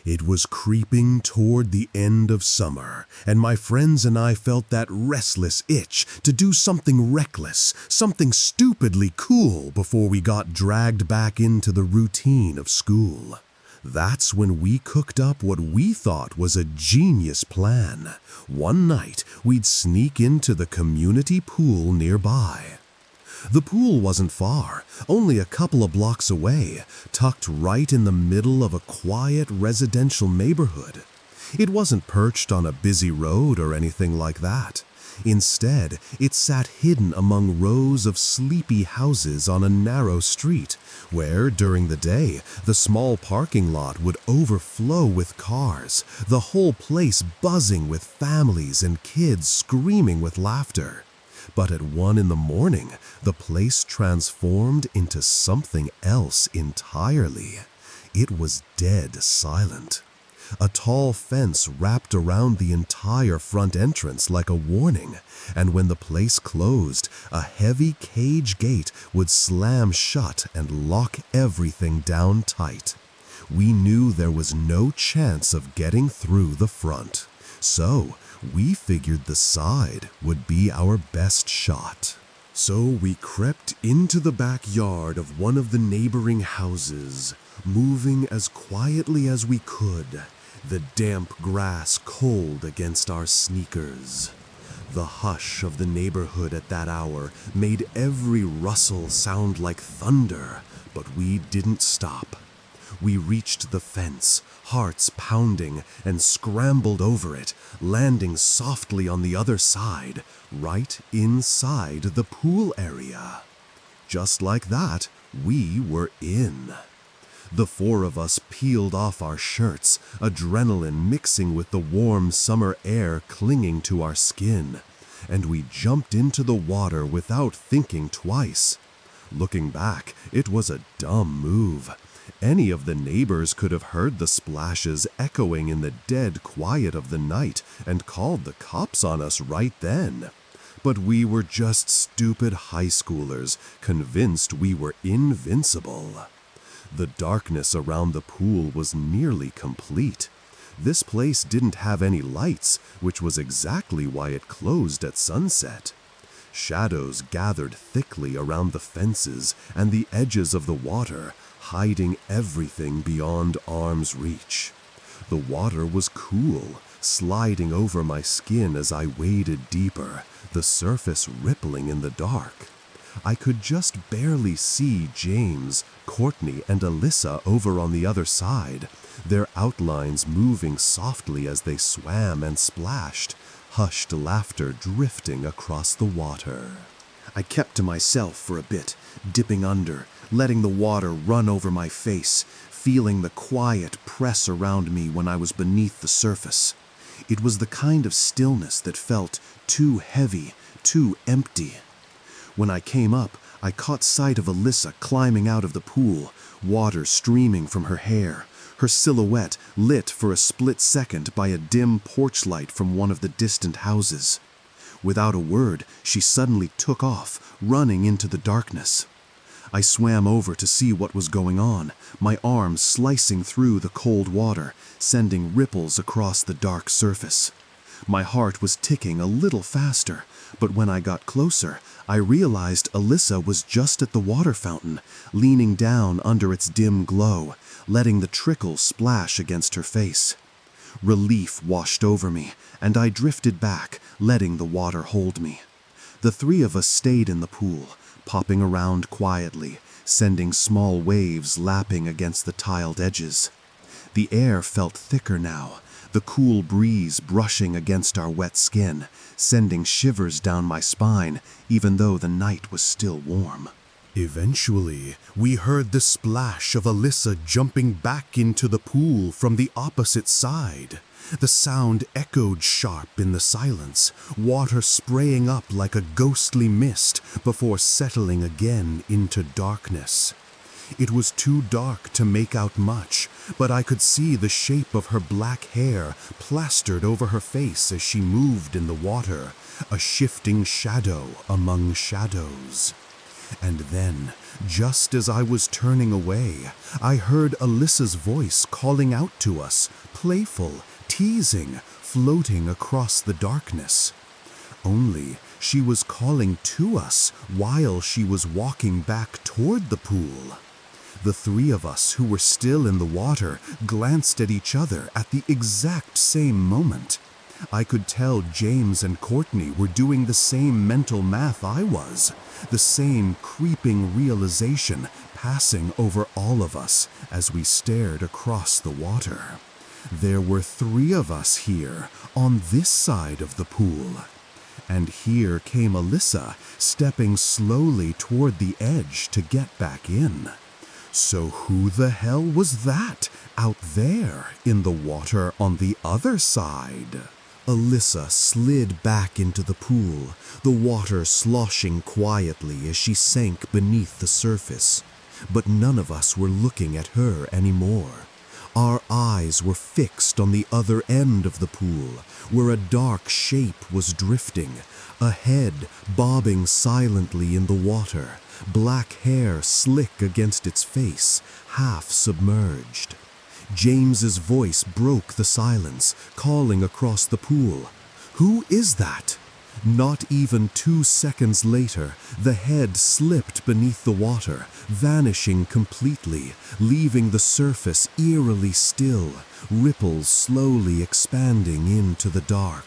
It was creeping toward the end of summer, and my friends and I felt that restless itch to do something reckless, something stupidly cool before we got dragged back into the routine of school. That's when we cooked up what we thought was a genius plan. One night, we'd sneak into the community pool nearby. The pool wasn't far, only a couple of blocks away, tucked right in the middle of a quiet residential neighborhood. It wasn't perched on a busy road or anything like that. Instead, it sat hidden among rows of sleepy houses on a narrow street, where, during the day, the small parking lot would overflow with cars, the whole place buzzing with families and kids screaming with laughter. But at 1 in the morning, the place transformed into something else entirely. It was dead silent. A tall fence wrapped around the entire front entrance like a warning, and when the place closed, a heavy cage gate would slam shut and lock everything down tight. We knew there was no chance of getting through the front, so we figured the side would be our best shot. So we crept into the backyard of one of the neighboring houses, moving as quietly as we could, the damp grass cold against our sneakers. The hush of the neighborhood at that hour made every rustle sound like thunder, but we didn't stop. We reached the fence, hearts pounding, and scrambled over it, landing softly on the other side, right inside the pool area. Just like that, we were in. The 4 of us peeled off our shirts, adrenaline mixing with the warm summer air clinging to our skin, and we jumped into the water without thinking twice. Looking back, it was a dumb move. Any of the neighbors could have heard the splashes echoing in the dead quiet of the night and called the cops on us right then. But we were just stupid high schoolers, convinced we were invincible. The darkness around the pool was nearly complete. This place didn't have any lights, which was exactly why it closed at sunset. Shadows gathered thickly around the fences and the edges of the water, hiding everything beyond arm's reach. The water was cool, sliding over my skin as I waded deeper, the surface rippling in the dark. I could just barely see James, Courtney, and Alyssa over on the other side, their outlines moving softly as they swam and splashed, hushed laughter drifting across the water. I kept to myself for a bit, dipping under, letting the water run over my face, feeling the quiet press around me when I was beneath the surface. It was the kind of stillness that felt too heavy, too empty. When I came up, I caught sight of Alyssa climbing out of the pool, water streaming from her hair, her silhouette lit for a split second by a dim porch light from one of the distant houses. Without a word, she suddenly took off, running into the darkness. I swam over to see what was going on, my arms slicing through the cold water, sending ripples across the dark surface. My heart was ticking a little faster, but when I got closer, I realized Alyssa was just at the water fountain, leaning down under its dim glow, letting the trickle splash against her face. Relief washed over me, and I drifted back, letting the water hold me. The 3 of us stayed in the pool, popping around quietly, sending small waves lapping against the tiled edges. The air felt thicker now, the cool breeze brushing against our wet skin, sending shivers down my spine, even though the night was still warm. Eventually, we heard the splash of Alyssa jumping back into the pool from the opposite side. The sound echoed sharp in the silence, water spraying up like a ghostly mist before settling again into darkness. It was too dark to make out much, but I could see the shape of her black hair plastered over her face as she moved in the water, a shifting shadow among shadows. And then, just as I was turning away, I heard Alyssa's voice calling out to us, playful, teasing, floating across the darkness. Only she was calling to us while she was walking back toward the pool. The three of us who were still in the water glanced at each other at the exact same moment. I could tell James and Courtney were doing the same mental math I was, the same creeping realization passing over all of us as we stared across the water. There were three of us here, on this side of the pool. And here came Alyssa, stepping slowly toward the edge to get back in. So who the hell was that out there in the water on the other side? Alyssa slid back into the pool, the water sloshing quietly as she sank beneath the surface. But none of us were looking at her anymore. Our eyes were fixed on the other end of the pool, where a dark shape was drifting, a head bobbing silently in the water, black hair slick against its face, half submerged. James's voice broke the silence, calling across the pool. "Who is that?" Not even 2 seconds later, the head slipped beneath the water, vanishing completely, leaving the surface eerily still, ripples slowly expanding into the dark.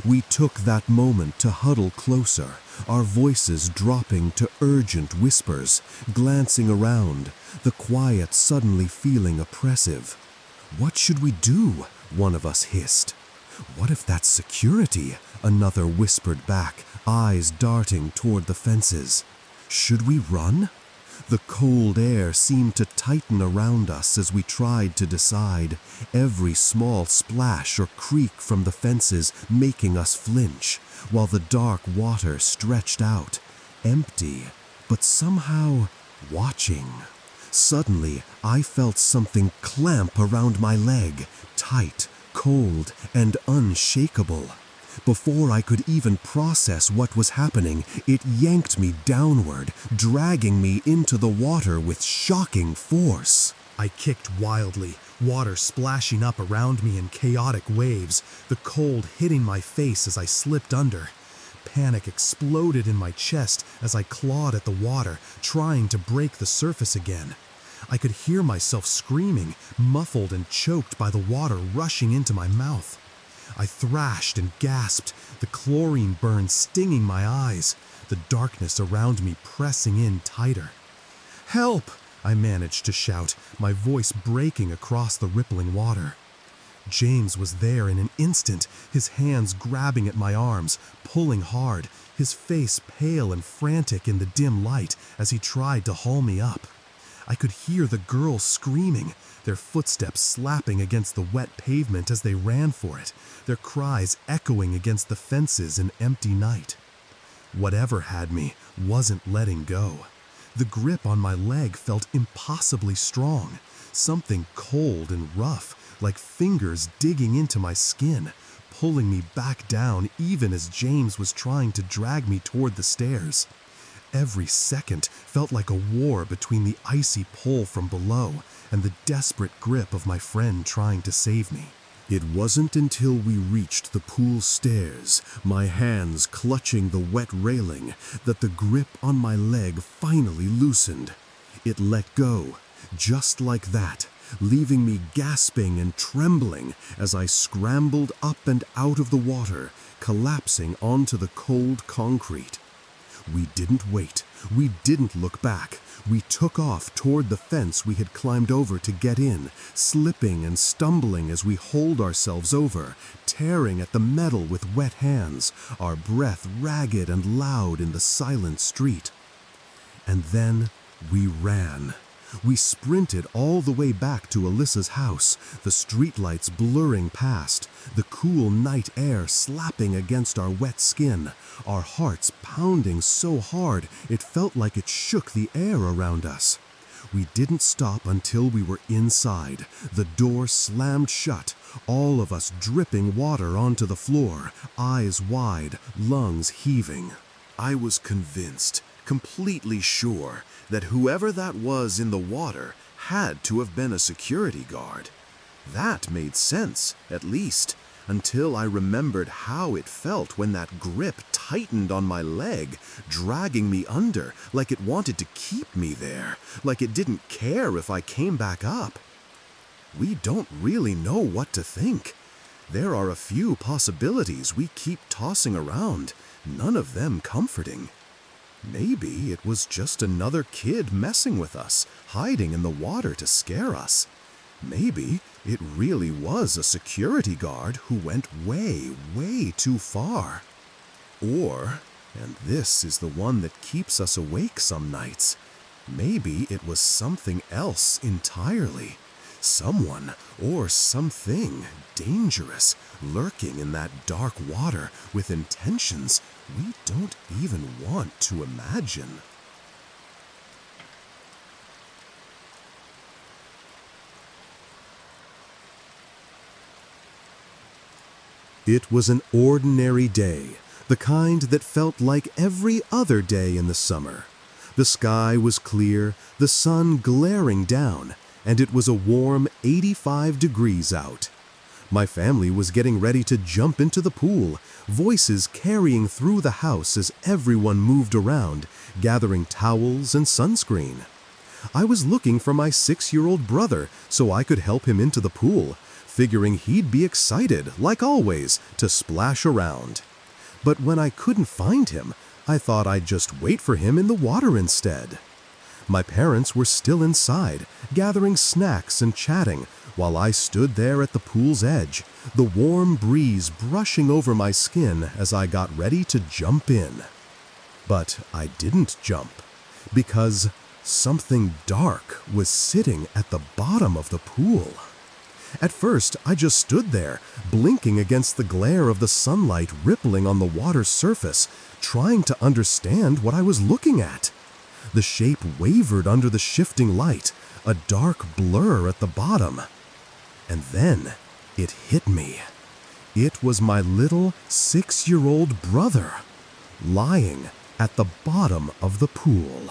We took that moment to huddle closer, our voices dropping to urgent whispers, glancing around, the quiet suddenly feeling oppressive. "What should we do?" one of us hissed. "What if that's security?" another whispered back, eyes darting toward the fences. "Should we run?" The cold air seemed to tighten around us as we tried to decide, every small splash or creak from the fences making us flinch, while the dark water stretched out, empty, but somehow watching. Suddenly, I felt something clamp around my leg, tight, cold, and unshakable. Before I could even process what was happening, it yanked me downward, dragging me into the water with shocking force. I kicked wildly, water splashing up around me in chaotic waves, the cold hitting my face as I slipped under. Panic exploded in my chest as I clawed at the water, trying to break the surface again. I could hear myself screaming, muffled and choked by the water rushing into my mouth. I thrashed and gasped, the chlorine burn stinging my eyes, the darkness around me pressing in tighter. "Help!" I managed to shout, my voice breaking across the rippling water. James was there in an instant, his hands grabbing at my arms, pulling hard, his face pale and frantic in the dim light as he tried to haul me up. I could hear the girls screaming, their footsteps slapping against the wet pavement as they ran for it, their cries echoing against the fences in empty night. Whatever had me wasn't letting go. The grip on my leg felt impossibly strong, something cold and rough, like fingers digging into my skin, pulling me back down even as James was trying to drag me toward the stairs. Every second felt like a war between the icy pull from below and the desperate grip of my friend trying to save me. It wasn't until we reached the pool stairs, my hands clutching the wet railing, that the grip on my leg finally loosened. It let go, just like that, leaving me gasping and trembling as I scrambled up and out of the water, collapsing onto the cold concrete. We didn't wait. We didn't look back. We took off toward the fence we had climbed over to get in, slipping and stumbling as we holed ourselves over, tearing at the metal with wet hands, our breath ragged and loud in the silent street. And then we ran. We sprinted all the way back to Alyssa's house, the streetlights blurring past, the cool night air slapping against our wet skin, our hearts pounding so hard it felt like it shook the air around us. We didn't stop until we were inside, the door slammed shut, all of us dripping water onto the floor, eyes wide, lungs heaving. I was convinced completely sure that whoever that was in the water had to have been a security guard. That made sense, at least, until I remembered how it felt when that grip tightened on my leg, dragging me under like it wanted to keep me there, like it didn't care if I came back up. We don't really know what to think. There are a few possibilities we keep tossing around, none of them comforting. Maybe it was just another kid messing with us, hiding in the water to scare us. Maybe it really was a security guard who went way, way too far. Or, and this is the one that keeps us awake some nights, maybe it was something else entirely. Someone or something dangerous lurking in that dark water with intentions we don't even want to imagine. It was an ordinary day, the kind that felt like every other day in the summer. The sky was clear, the sun glaring down, and it was a warm 85 degrees out. My family was getting ready to jump into the pool, voices carrying through the house as everyone moved around, gathering towels and sunscreen. I was looking for my 6-year-old brother so I could help him into the pool, figuring he'd be excited, like always, to splash around. But when I couldn't find him, I thought I'd just wait for him in the water instead. My parents were still inside, gathering snacks and chatting, while I stood there at the pool's edge, the warm breeze brushing over my skin as I got ready to jump in. But I didn't jump, because something dark was sitting at the bottom of the pool. At first, I just stood there, blinking against the glare of the sunlight rippling on the water's surface, trying to understand what I was looking at. The shape wavered under the shifting light, a dark blur at the bottom. And then it hit me. It was my little 6-year-old brother, lying at the bottom of the pool.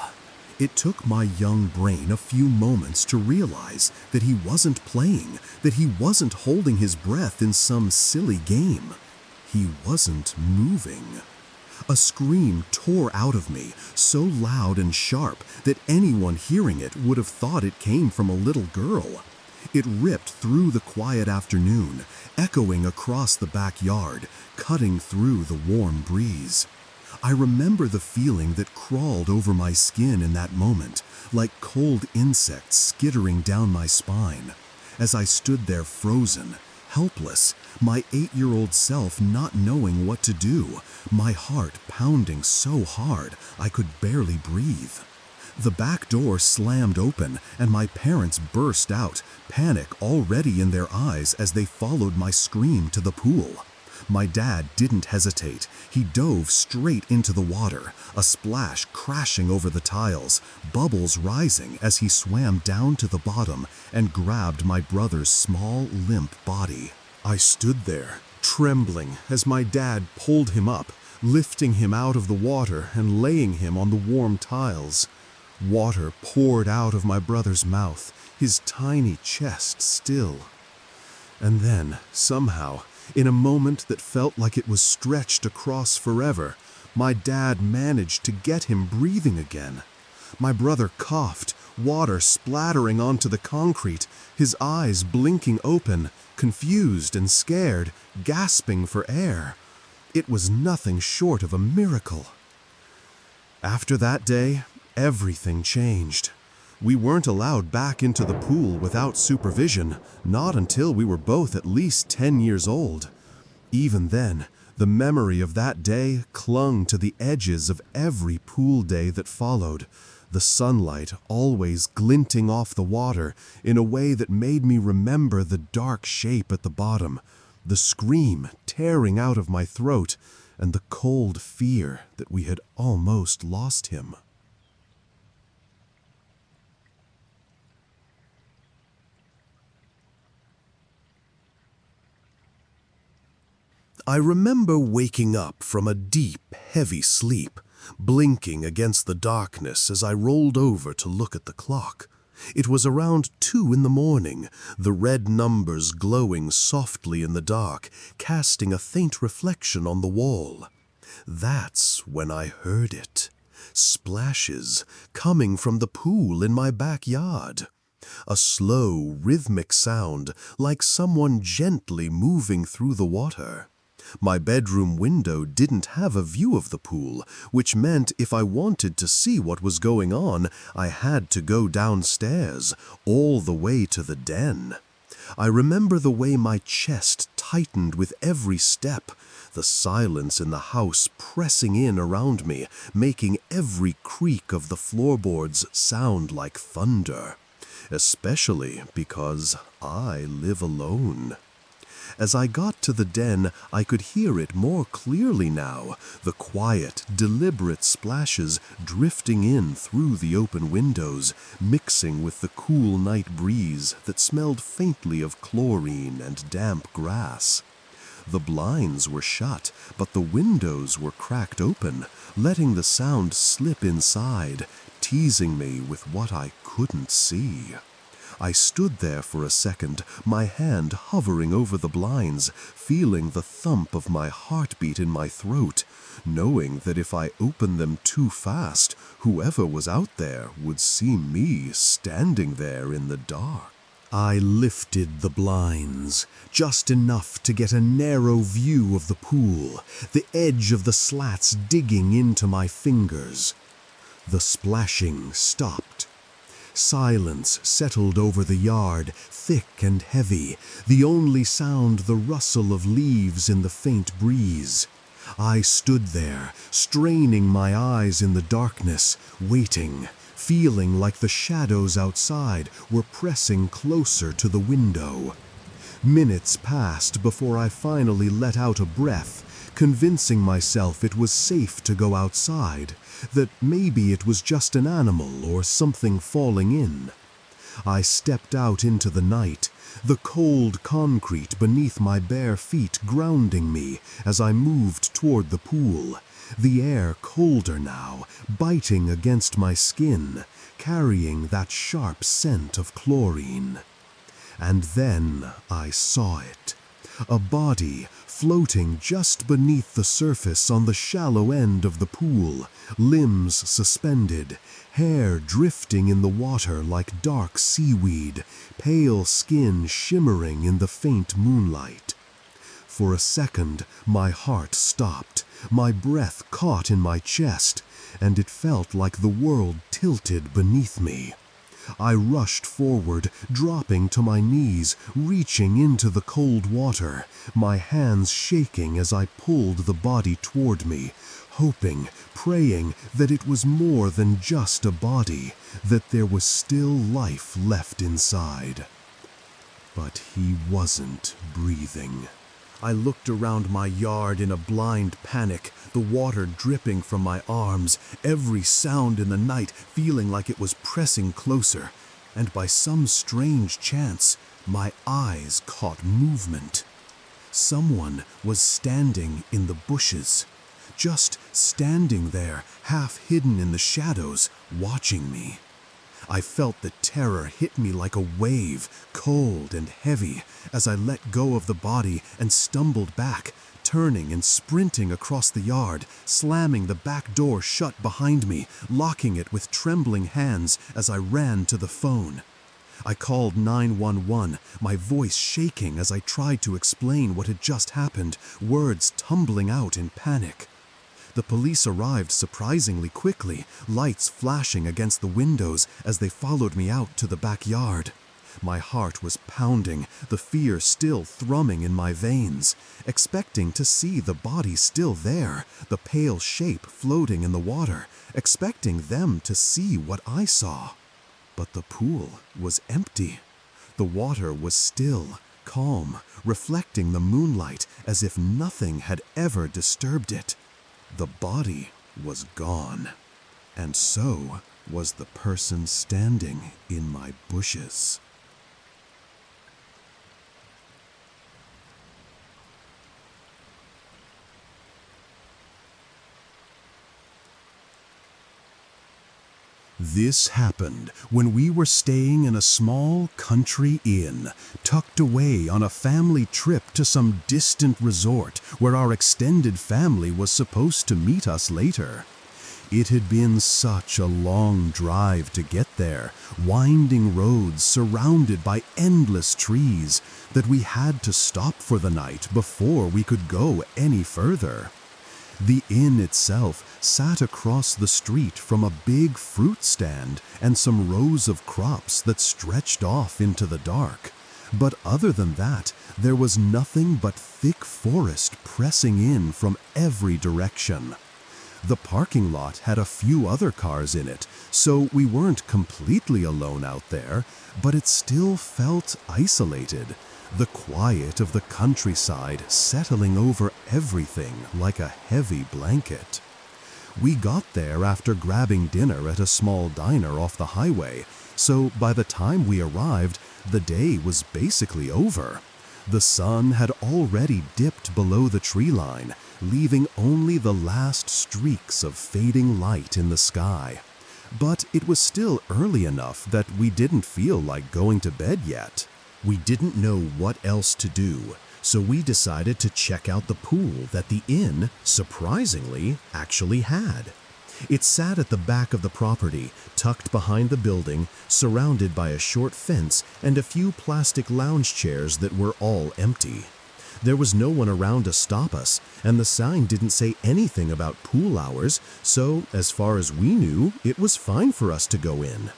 It took my young brain a few moments to realize that he wasn't playing, that he wasn't holding his breath in some silly game. He wasn't moving. A scream tore out of me, so loud and sharp that anyone hearing it would have thought it came from a little girl. It ripped through the quiet afternoon, echoing across the backyard, cutting through the warm breeze. I remember the feeling that crawled over my skin in that moment, like cold insects skittering down my spine. As I stood there frozen, helpless, my 8-year-old self not knowing what to do, my heart pounding so hard I could barely breathe. The back door slammed open and my parents burst out, panic already in their eyes as they followed my scream to the pool. My dad didn't hesitate. He dove straight into the water, a splash crashing over the tiles, bubbles rising as he swam down to the bottom and grabbed my brother's small, limp body. I stood there, trembling, as my dad pulled him up, lifting him out of the water and laying him on the warm tiles. Water poured out of my brother's mouth, his tiny chest still. And then, somehow, in a moment that felt like it was stretched across forever, my dad managed to get him breathing again. My brother coughed, water splattering onto the concrete, his eyes blinking open, confused and scared, gasping for air. It was nothing short of a miracle. After that day, everything changed. We weren't allowed back into the pool without supervision, not until we were both at least 10 years old. Even then, the memory of that day clung to the edges of every pool day that followed, the sunlight always glinting off the water in a way that made me remember the dark shape at the bottom, the scream tearing out of my throat, and the cold fear that we had almost lost him. I remember waking up from a deep, heavy sleep, blinking against the darkness as I rolled over to look at the clock. It was around 2 in the morning, the red numbers glowing softly in the dark, casting a faint reflection on the wall. That's when I heard it. Splashes coming from the pool in my backyard. A slow, rhythmic sound like someone gently moving through the water. My bedroom window didn't have a view of the pool, which meant if I wanted to see what was going on, I had to go downstairs, all the way to the den. I remember the way my chest tightened with every step, the silence in the house pressing in around me, making every creak of the floorboards sound like thunder. Especially because I live alone. As I got to the den, I could hear it more clearly now, the quiet, deliberate splashes drifting in through the open windows, mixing with the cool night breeze that smelled faintly of chlorine and damp grass. The blinds were shut, but the windows were cracked open, letting the sound slip inside, teasing me with what I couldn't see. I stood there for a second, my hand hovering over the blinds, feeling the thump of my heartbeat in my throat, knowing that if I opened them too fast, whoever was out there would see me standing there in the dark. I lifted the blinds, just enough to get a narrow view of the pool, the edge of the slats digging into my fingers. The splashing stopped. Silence settled over the yard, thick and heavy, the only sound the rustle of leaves in the faint breeze. I stood there, straining my eyes in the darkness, waiting, feeling like the shadows outside were pressing closer to the window. Minutes passed before I finally let out a breath, convincing myself it was safe to go outside, that maybe it was just an animal or something falling in. I stepped out into the night, the cold concrete beneath my bare feet grounding me as I moved toward the pool, the air colder now, biting against my skin, carrying that sharp scent of chlorine. And then I saw it. A body floating just beneath the surface on the shallow end of the pool, limbs suspended, hair drifting in the water like dark seaweed, pale skin shimmering in the faint moonlight. For a second, my heart stopped, my breath caught in my chest, and it felt like the world tilted beneath me. I rushed forward, dropping to my knees, reaching into the cold water, my hands shaking as I pulled the body toward me, hoping, praying that it was more than just a body, that there was still life left inside. But he wasn't breathing. I looked around my yard in a blind panic, the water dripping from my arms, every sound in the night feeling like it was pressing closer, and by some strange chance, my eyes caught movement. Someone was standing in the bushes, just standing there, half hidden in the shadows, watching me. I felt the terror hit me like a wave, cold and heavy, as I let go of the body and stumbled back, turning and sprinting across the yard, slamming the back door shut behind me, locking it with trembling hands as I ran to the phone. I called 911, my voice shaking as I tried to explain what had just happened, words tumbling out in panic. The police arrived surprisingly quickly, lights flashing against the windows as they followed me out to the backyard. My heart was pounding, the fear still thrumming in my veins, expecting to see the body still there, the pale shape floating in the water, expecting them to see what I saw. But the pool was empty. The water was still, calm, reflecting the moonlight as if nothing had ever disturbed it. The body was gone, and so was the person standing in my bushes. This happened when we were staying in a small country inn, tucked away on a family trip to some distant resort where our extended family was supposed to meet us later. It had been such a long drive to get there, winding roads surrounded by endless trees, that we had to stop for the night before we could go any further. The inn itself sat across the street from a big fruit stand and some rows of crops that stretched off into the dark. But other than that, there was nothing but thick forest pressing in from every direction. The parking lot had a few other cars in it, so we weren't completely alone out there, but it still felt isolated. The quiet of the countryside settling over everything like a heavy blanket. We got there after grabbing dinner at a small diner off the highway, so by the time we arrived, the day was basically over. The sun had already dipped below the tree line, leaving only the last streaks of fading light in the sky. But it was still early enough that we didn't feel like going to bed yet. We didn't know what else to do, so we decided to check out the pool that the inn, surprisingly, actually had. It sat at the back of the property, tucked behind the building, surrounded by a short fence and a few plastic lounge chairs that were all empty. There was no one around to stop us, and the sign didn't say anything about pool hours, so as far as we knew, it was fine for us to go in.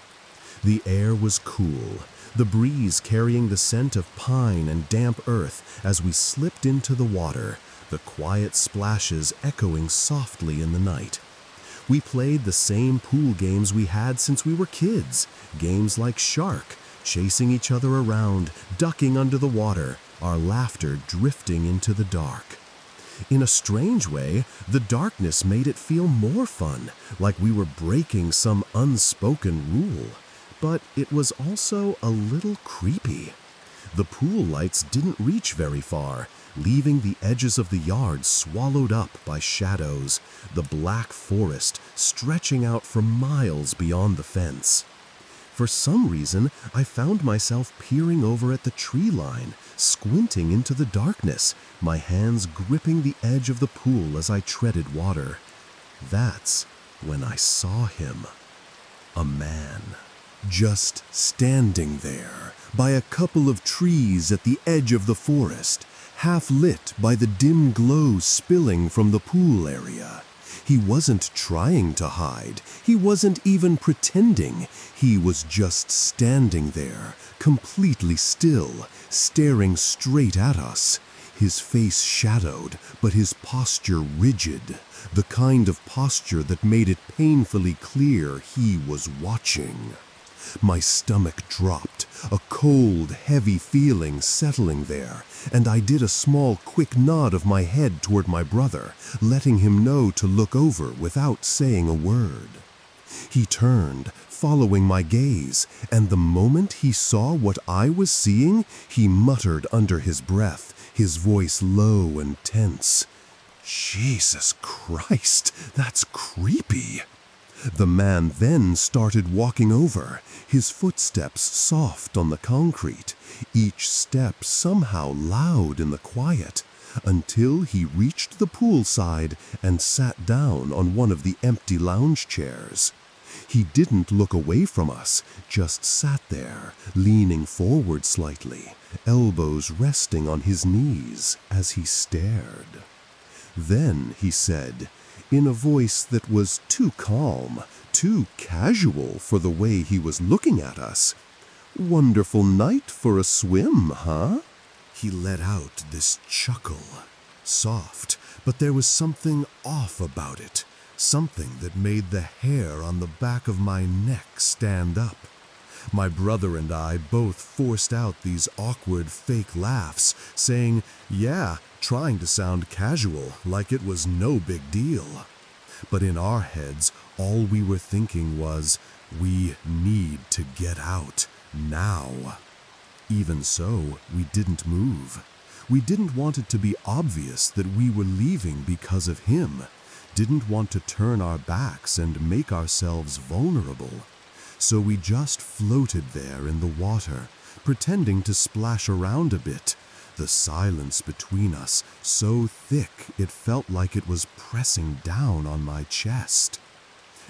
The air was cool, the breeze carrying the scent of pine and damp earth as we slipped into the water, the quiet splashes echoing softly in the night. We played the same pool games we had since we were kids, games like shark, chasing each other around, ducking under the water, our laughter drifting into the dark. In a strange way, the darkness made it feel more fun, like we were breaking some unspoken rule. But it was also a little creepy. The pool lights didn't reach very far, leaving the edges of the yard swallowed up by shadows, the black forest stretching out for miles beyond the fence. For some reason, I found myself peering over at the tree line, squinting into the darkness, my hands gripping the edge of the pool as I treaded water. That's when I saw him. A man. Just standing there, by a couple of trees at the edge of the forest, half lit by the dim glow spilling from the pool area. He wasn't trying to hide. He wasn't even pretending. He was just standing there, completely still, staring straight at us. His face shadowed, but his posture rigid, the kind of posture that made it painfully clear he was watching. My stomach dropped, a cold, heavy feeling settling there, and I did a small, quick nod of my head toward my brother, letting him know to look over without saying a word. He turned, following my gaze, and the moment he saw what I was seeing, he muttered under his breath, his voice low and tense. "Jesus Christ, that's creepy." The man then started walking over, his footsteps soft on the concrete, each step somehow loud in the quiet, until he reached the poolside and sat down on one of the empty lounge chairs. He didn't look away from us, just sat there, leaning forward slightly, elbows resting on his knees as he stared. Then he said, in a voice that was too calm, too casual for the way he was looking at us, "Wonderful night for a swim, huh?" He let out this chuckle, soft, but there was something off about it, something that made the hair on the back of my neck stand up. My brother and I both forced out these awkward fake laughs, saying, "Yeah," trying to sound casual, like it was no big deal. But in our heads, all we were thinking was, we need to get out, now. Even so, we didn't move. We didn't want it to be obvious that we were leaving because of him, didn't want to turn our backs and make ourselves vulnerable. so we just floated there in the water, pretending to splash around a bit, the silence between us so thick it felt like it was pressing down on my chest.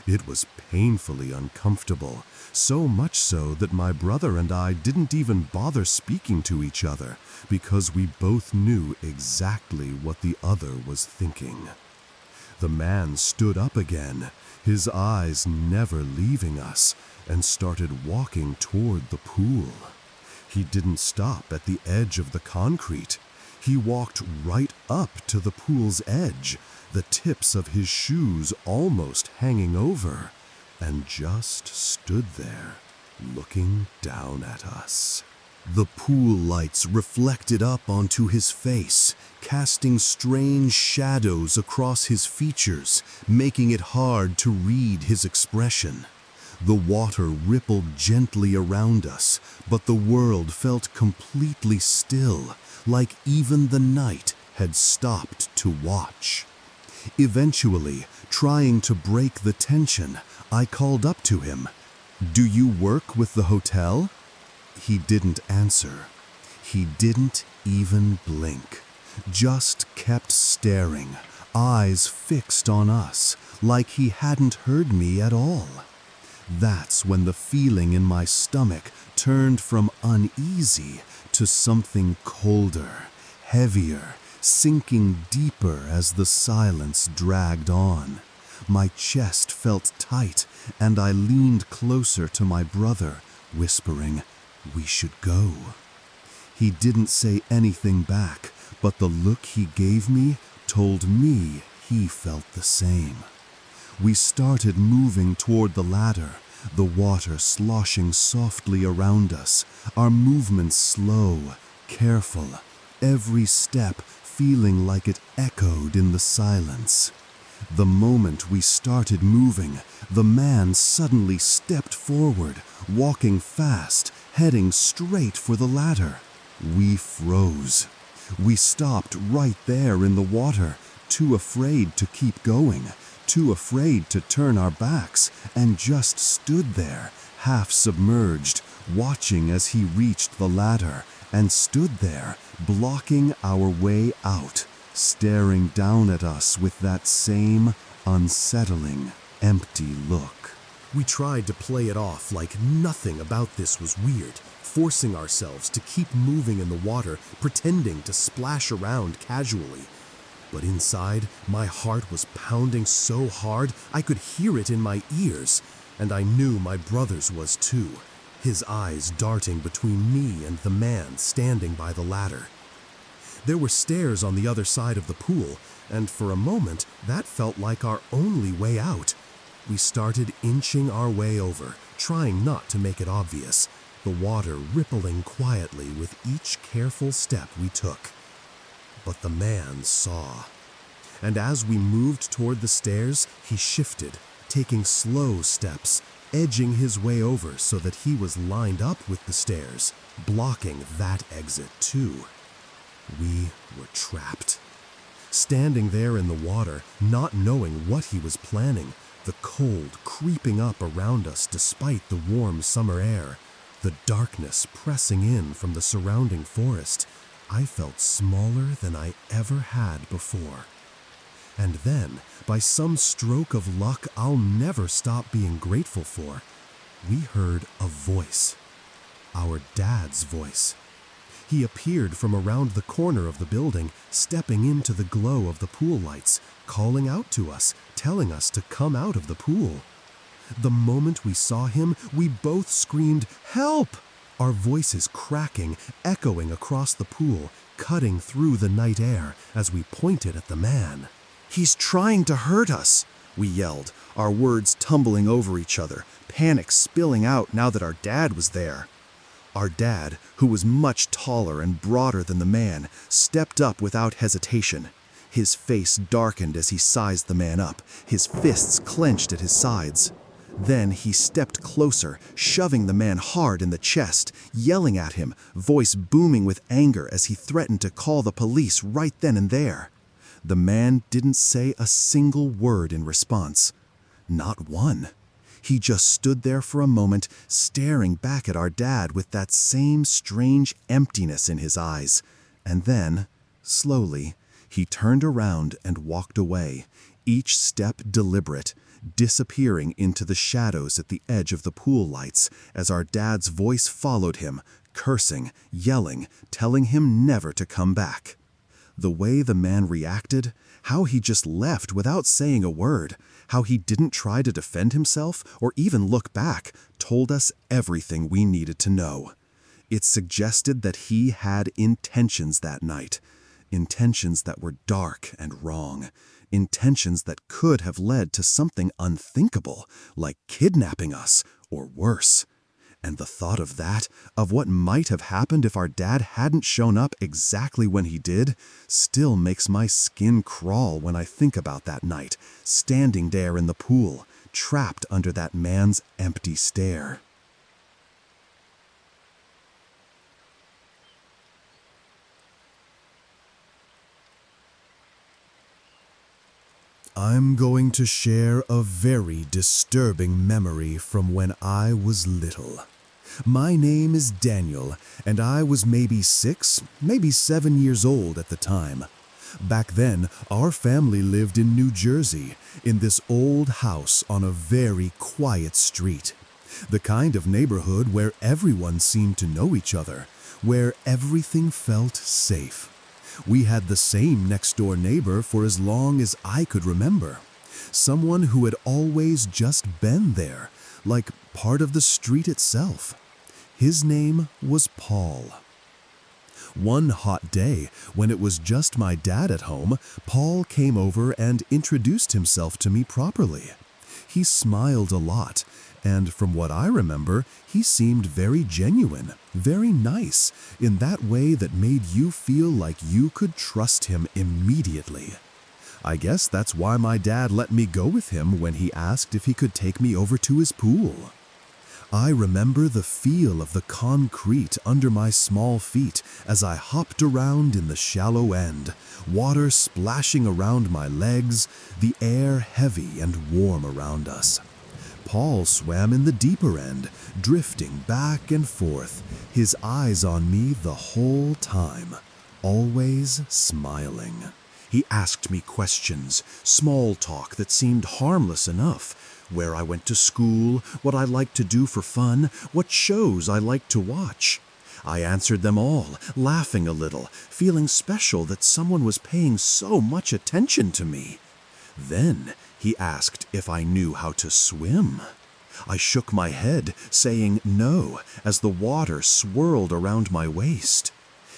It was painfully uncomfortable, so much so that my brother and I didn't even bother speaking to each other because we both knew exactly what the other was thinking. The man stood up again, his eyes never leaving us, and started walking toward the pool. He didn't stop at the edge of the concrete. He walked right up to the pool's edge, the tips of his shoes almost hanging over, and just stood there, looking down at us. The pool lights reflected up onto his face, casting strange shadows across his features, making it hard to read his expression. The water rippled gently around us, but the world felt completely still, like even the night had stopped to watch. Eventually, trying to break the tension, I called up to him, "Do you work with the hotel?" He didn't answer. He didn't even blink, just kept staring, eyes fixed on us, like he hadn't heard me at all. That's when the feeling in my stomach turned from uneasy to something colder, heavier, sinking deeper as the silence dragged on. My chest felt tight, and I leaned closer to my brother, whispering, "We should go." He didn't say anything back, but the look he gave me told me he felt the same. We started moving toward the ladder, the water sloshing softly around us, our movements slow, careful, every step feeling like it echoed in the silence. The moment we started moving, the man suddenly stepped forward, walking fast, heading straight for the ladder. We froze. We stopped right there in the water, too afraid to keep going, too afraid to turn our backs, and just stood there, half submerged, watching as he reached the ladder, and stood there, blocking our way out, staring down at us with that same unsettling, empty look. We tried to play it off like nothing about this was weird, forcing ourselves to keep moving in the water, pretending to splash around casually. But inside, my heart was pounding so hard I could hear it in my ears, and I knew my brother's was too, his eyes darting between me and the man standing by the ladder. There were stairs on the other side of the pool, and for a moment that felt like our only way out. We started inching our way over, trying not to make it obvious, the water rippling quietly with each careful step we took. But the man saw. And as we moved toward the stairs, he shifted, taking slow steps, edging his way over so that he was lined up with the stairs, blocking that exit too. We were trapped. Standing there in the water, not knowing what he was planning, the cold creeping up around us despite the warm summer air, the darkness pressing in from the surrounding forest, I felt smaller than I ever had before. And then, by some stroke of luck I'll never stop being grateful for, we heard a voice. Our dad's voice. He appeared from around the corner of the building, stepping into the glow of the pool lights, calling out to us, telling us to come out of the pool. The moment we saw him, we both screamed, "Help!" Our voices cracking, echoing across the pool, cutting through the night air as we pointed at the man. "He's trying to hurt us," we yelled, our words tumbling over each other, panic spilling out now that our dad was there. Our dad, who was much taller and broader than the man, stepped up without hesitation. His face darkened as he sized the man up, his fists clenched at his sides. Then he stepped closer, shoving the man hard in the chest, yelling at him, voice booming with anger as he threatened to call the police right then and there. The man didn't say a single word in response. Not one. He just stood there for a moment, staring back at our dad with that same strange emptiness in his eyes. And then, slowly, he turned around and walked away, each step deliberate, disappearing into the shadows at the edge of the pool lights as our dad's voice followed him, cursing, yelling, telling him never to come back. The way the man reacted, how he just left without saying a word, how he didn't try to defend himself or even look back, told us everything we needed to know. It suggested that he had intentions that night, intentions that were dark and wrong, intentions that could have led to something unthinkable, like kidnapping us, or worse. And the thought of that, of what might have happened if our dad hadn't shown up exactly when he did, still makes my skin crawl when I think about that night, standing there in the pool, trapped under that man's empty stare. I'm going to share a very disturbing memory from when I was little. My name is Daniel, and I was maybe 6, maybe 7 years old at the time. Back then, our family lived in New Jersey, in this old house on a very quiet street. The kind of neighborhood where everyone seemed to know each other, where everything felt safe. We had the same next-door neighbor for as long as I could remember. Someone who had always just been there, like part of the street itself. His name was Paul. One hot day, when it was just my dad at home, Paul came over and introduced himself to me properly. He smiled a lot, and from what I remember, he seemed very genuine, very nice, in that way that made you feel like you could trust him immediately. I guess that's why my dad let me go with him when he asked if he could take me over to his pool. I remember the feel of the concrete under my small feet as I hopped around in the shallow end, water splashing around my legs, the air heavy and warm around us. Paul swam in the deeper end, drifting back and forth, his eyes on me the whole time, always smiling. He asked me questions, small talk that seemed harmless enough, where I went to school, what I liked to do for fun, what shows I liked to watch. I answered them all, laughing a little, feeling special that someone was paying so much attention to me. Then he asked if I knew how to swim. I shook my head, saying no, as the water swirled around my waist.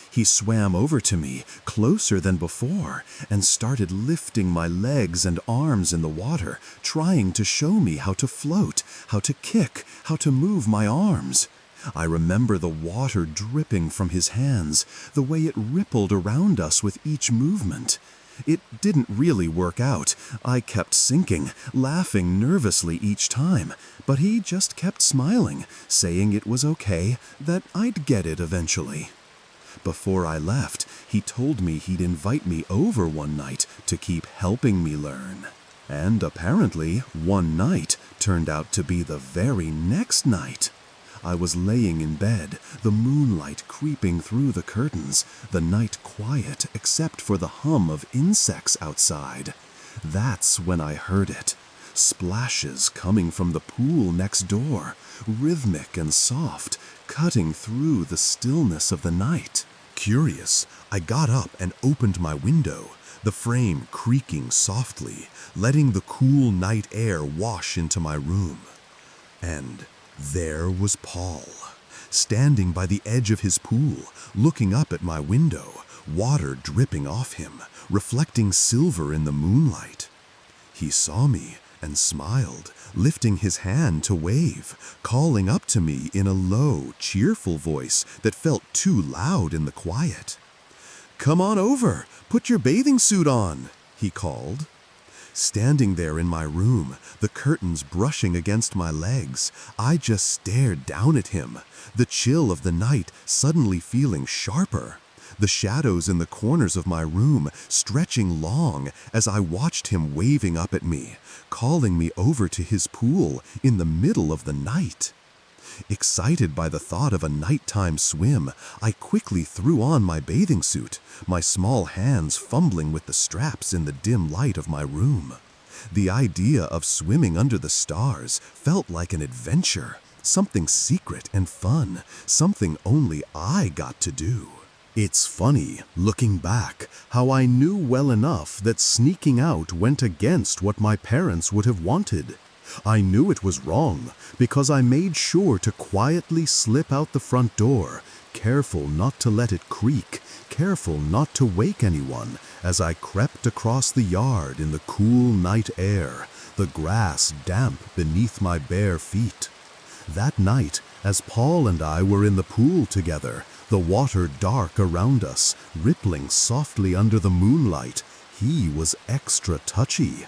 He swam over to me, closer than before, and started lifting my legs and arms in the water, trying to show me how to float, how to kick, how to move my arms. I remember the water dripping from his hands, the way it rippled around us with each movement. It didn't really work out. I kept sinking, laughing nervously each time, but he just kept smiling, saying it was okay, that I'd get it eventually. Before I left, he told me he'd invite me over one night to keep helping me learn. And apparently, one night turned out to be the very next night. I was laying in bed, the moonlight creeping through the curtains, the night quiet except for the hum of insects outside. That's when I heard it. Splashes coming from the pool next door, rhythmic and soft, cutting through the stillness of the night. Curious, I got up and opened my window, the frame creaking softly, letting the cool night air wash into my room. And there was Paul, standing by the edge of his pool, looking up at my window, water dripping off him, reflecting silver in the moonlight. He saw me and smiled, lifting his hand to wave, calling up to me in a low, cheerful voice that felt too loud in the quiet. "Come on over, put your bathing suit on," he called. Standing there in my room, the curtains brushing against my legs, I just stared down at him, the chill of the night suddenly feeling sharper. the shadows in the corners of my room stretching long as I watched him waving up at me, calling me over to his pool in the middle of the night. Excited by the thought of a nighttime swim, I quickly threw on my bathing suit, my small hands fumbling with the straps in the dim light of my room. The idea of swimming under the stars felt like an adventure, something secret and fun, something only I got to do. It's funny, looking back, how I knew well enough that sneaking out went against what my parents would have wanted. I knew it was wrong because I made sure to quietly slip out the front door, careful not to let it creak, careful not to wake anyone, as I crept across the yard in the cool night air, the grass damp beneath my bare feet. That night, as Paul and I were in the pool together, the water dark around us, rippling softly under the moonlight, he was extra touchy.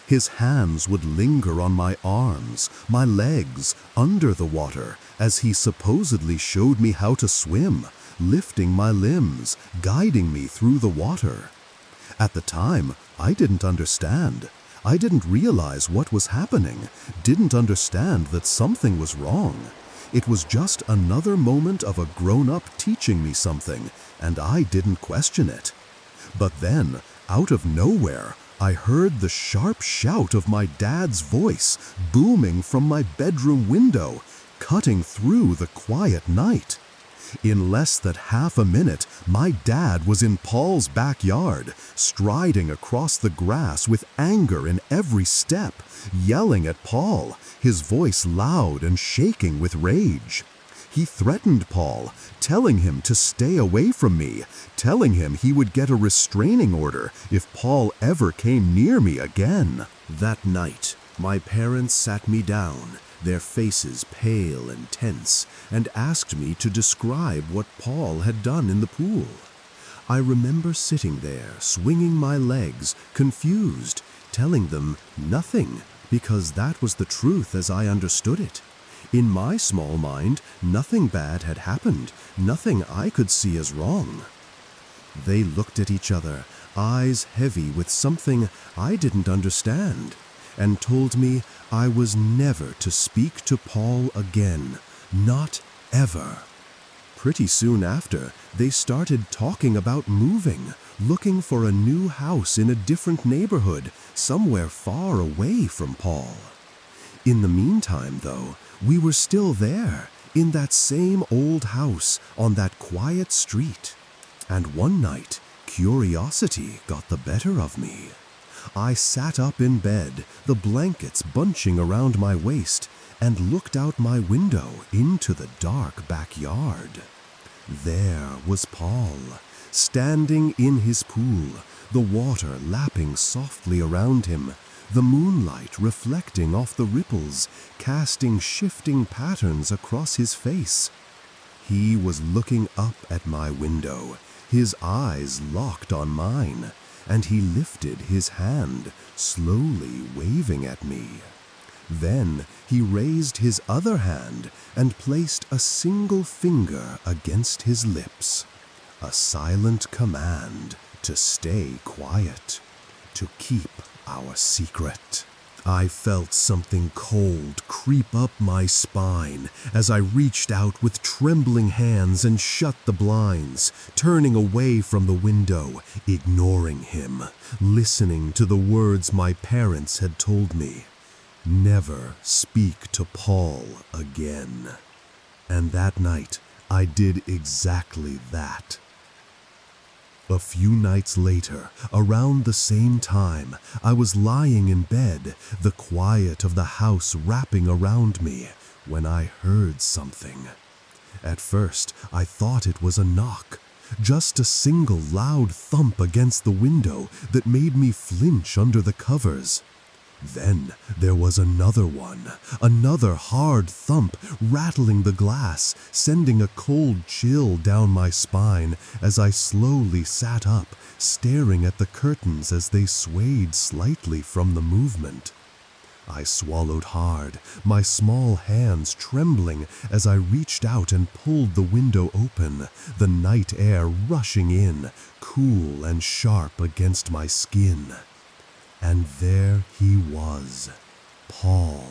His hands would linger on my arms, my legs, under the water, as he supposedly showed me how to swim, lifting my limbs, guiding me through the water. At the time, I didn't understand. I didn't realize what was happening, didn't understand that something was wrong. It was just another moment of a grown-up teaching me something, and I didn't question it. But then, out of nowhere, I heard the sharp shout of my dad's voice booming from my bedroom window, cutting through the quiet night. In less than half a minute, my dad was in Paul's backyard, striding across the grass with anger in every step, yelling at Paul, his voice loud and shaking with rage. He threatened Paul, telling him to stay away from me, telling him he would get a restraining order if Paul ever came near me again. That night, my parents sat me down, their faces pale and tense, and asked me to describe what Paul had done in the pool. I remember sitting there, swinging my legs, confused, telling them nothing, because that was the truth as I understood it. In my small mind, nothing bad had happened, nothing I could see as wrong. They looked at each other, eyes heavy with something I didn't understand, and told me I was never to speak to Paul again, not ever. Pretty soon after, they started talking about moving, looking for a new house in a different neighborhood, somewhere far away from Paul. In the meantime, though, we were still there, in that same old house, on that quiet street. And one night, curiosity got the better of me. I sat up in bed, the blankets bunching around my waist, and looked out my window into the dark backyard. There was Paul, standing in his pool, the water lapping softly around him, the moonlight reflecting off the ripples, casting shifting patterns across his face. He was looking up at my window, his eyes locked on mine, and he lifted his hand, slowly waving at me. Then he raised his other hand and placed a single finger against his lips, a silent command to stay quiet, to keep our secret. I felt something cold creep up my spine as I reached out with trembling hands and shut the blinds, turning away from the window, ignoring him, listening to the words my parents had told me. Never speak to Paul again. And that night, I did exactly that. A few nights later, around the same time, I was lying in bed, the quiet of the house wrapping around me, when I heard something. At first, I thought it was a knock, just a single loud thump against the window that made me flinch under the covers. Then there was another one, another hard thump, rattling the glass, sending a cold chill down my spine as I slowly sat up, staring at the curtains as they swayed slightly from the movement. I swallowed hard, my small hands trembling as I reached out and pulled the window open, the night air rushing in, cool and sharp against my skin. And there he was, Paul,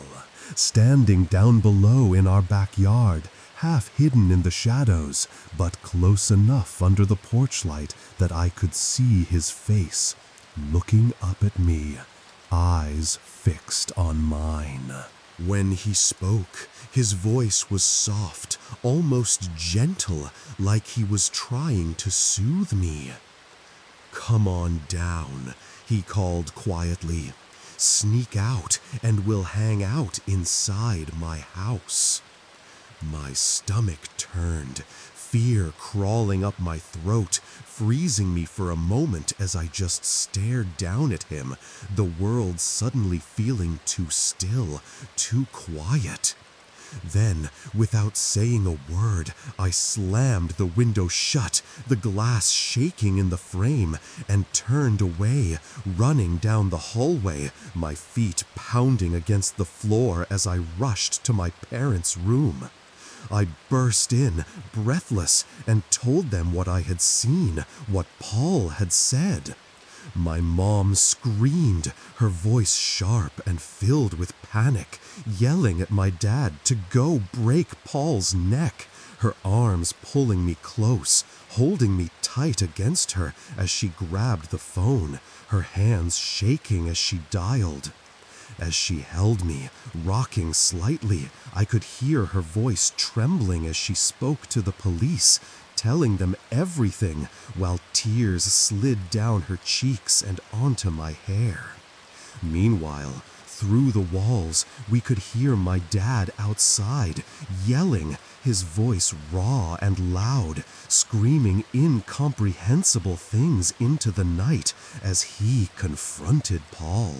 standing down below in our backyard, half hidden in the shadows, but close enough under the porch light that I could see his face, looking up at me, eyes fixed on mine. When he spoke, his voice was soft, almost gentle, like he was trying to soothe me. "Come on down," he called quietly. "Sneak out and we'll hang out inside my house." My stomach turned, fear crawling up my throat, freezing me for a moment as I just stared down at him, the world suddenly feeling too still, too quiet. Then, without saying a word, I slammed the window shut, the glass shaking in the frame, and turned away, running down the hallway, my feet pounding against the floor as I rushed to my parents' room. I burst in, breathless, and told them what I had seen, what Paul had said. My mom screamed, her voice sharp and filled with panic, yelling at my dad to go break Paul's neck, her arms pulling me close, holding me tight against her as she grabbed the phone, her hands shaking as she dialed. As she held me, rocking slightly, I could hear her voice trembling as she spoke to the police, telling them everything, while tears slid down her cheeks and onto my hair. Meanwhile, through the walls, we could hear my dad outside, yelling, his voice raw and loud, screaming incomprehensible things into the night as he confronted Paul.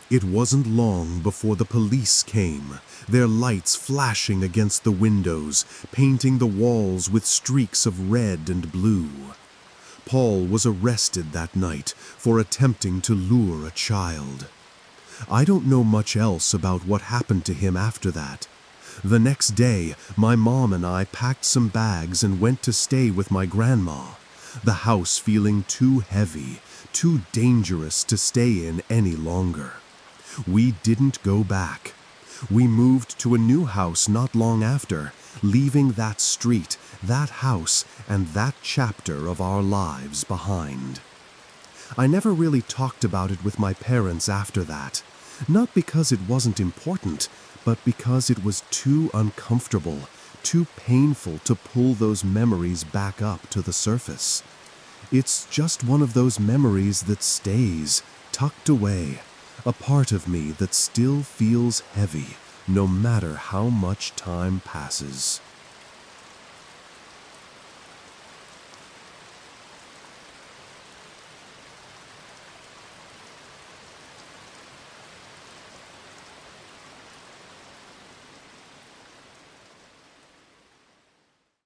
It wasn't long before the police came, their lights flashing against the windows, painting the walls with streaks of red and blue. Paul was arrested that night for attempting to lure a child. I don't know much else about what happened to him after that. The next day, my mom and I packed some bags and went to stay with my grandma, the house feeling too heavy, too dangerous to stay in any longer. We didn't go back. We moved to a new house not long after, leaving that street, that house, and that chapter of our lives behind. I never really talked about it with my parents after that, not because it wasn't important, but because it was too uncomfortable, too painful to pull those memories back up to the surface. It's just one of those memories that stays, tucked away, a part of me that still feels heavy, no matter how much time passes.